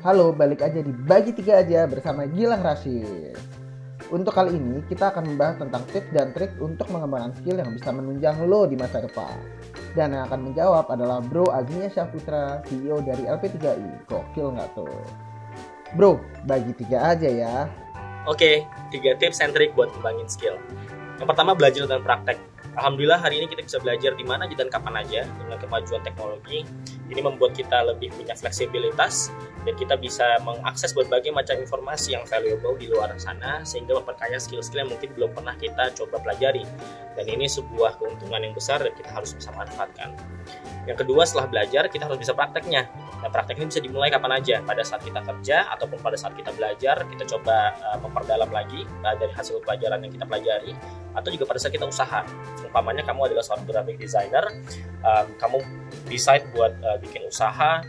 Halo, balik aja di Bagi Tiga aja bersama Gilang Rashid. Untuk kali ini kita akan membahas tentang tips dan trik untuk mengembangkan skill yang bisa menunjang lo di masa depan. Dan yang akan menjawab adalah Bro Agnia Syahputra, CEO dari LP3I. Gokil nggak tuh? Bro, bagi tiga aja ya. Oke, 3 tips and trik buat kembangin skill. Yang pertama, belajar dan praktek. Alhamdulillah hari ini kita bisa belajar di mana aja dan kapan aja dengan kemajuan teknologi. Ini membuat kita lebih punya fleksibilitas dan kita bisa mengakses berbagai macam informasi yang valuable di luar sana sehingga memperkaya skill-skill yang mungkin belum pernah kita coba pelajari. Dan ini sebuah keuntungan yang besar dan kita harus bisa manfaatkan. Yang kedua, setelah belajar kita harus bisa prakteknya. Nah, praktek ini bisa dimulai kapan aja, pada saat kita kerja ataupun pada saat kita belajar, kita coba memperdalam lagi dari hasil pelajaran yang kita pelajari, atau juga pada saat kita usaha. Umpamanya kamu adalah seorang graphic designer, kamu decide buat bikin usaha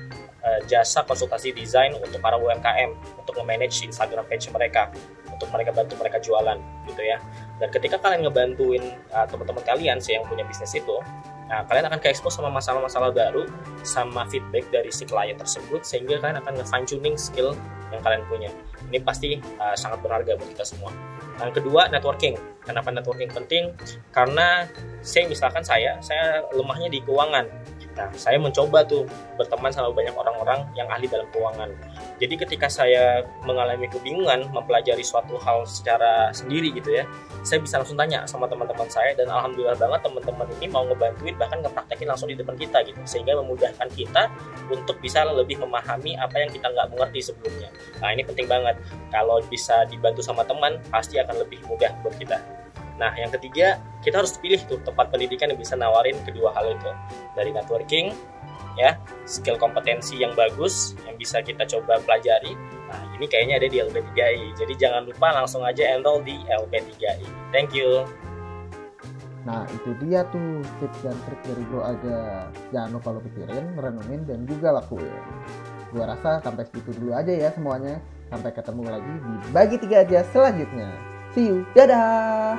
jasa konsultasi desain untuk para UMKM untuk memanage Instagram page mereka, untuk mereka bantu mereka jualan gitu ya. Dan ketika kalian ngebantuin teman-teman kalian sih yang punya bisnis itu, nah, kalian akan ke-expose sama masalah-masalah baru, sama feedback dari si klien tersebut, sehingga kalian akan nge-fine tuning skill yang kalian punya. Ini pasti sangat berharga buat kita semua. Yang kedua, networking. Kenapa networking penting? Karena misalkan saya lemahnya di keuangan. Nah, saya mencoba tuh berteman sama banyak orang-orang yang ahli dalam keuangan. Jadi ketika saya mengalami kebingungan mempelajari suatu hal secara sendiri gitu ya, saya bisa langsung tanya sama teman-teman saya, dan alhamdulillah banget teman-teman ini mau ngebantuin, bahkan ngepraktekin langsung di depan kita gitu, sehingga memudahkan kita untuk bisa lebih memahami apa yang kita nggak mengerti sebelumnya. Nah, ini penting banget. Kalau bisa dibantu sama teman, pasti akan lebih mudah buat kita. Nah, yang ketiga, kita harus pilih tuh tempat pendidikan yang bisa nawarin kedua hal itu. Dari networking, ya, skill kompetensi yang bagus, yang bisa kita coba pelajari. Nah, ini kayaknya ada di LP3I. Jadi jangan lupa langsung aja enroll di LP3I. Thank you. Nah, itu dia tuh tips dan trik dari Bro Aga. Jangan lupa lo pikirin, renungin, dan juga lakuin. Gua rasa sampai segitu dulu aja ya semuanya. Sampai ketemu lagi di Bagi Tiga aja selanjutnya. See you, dadah!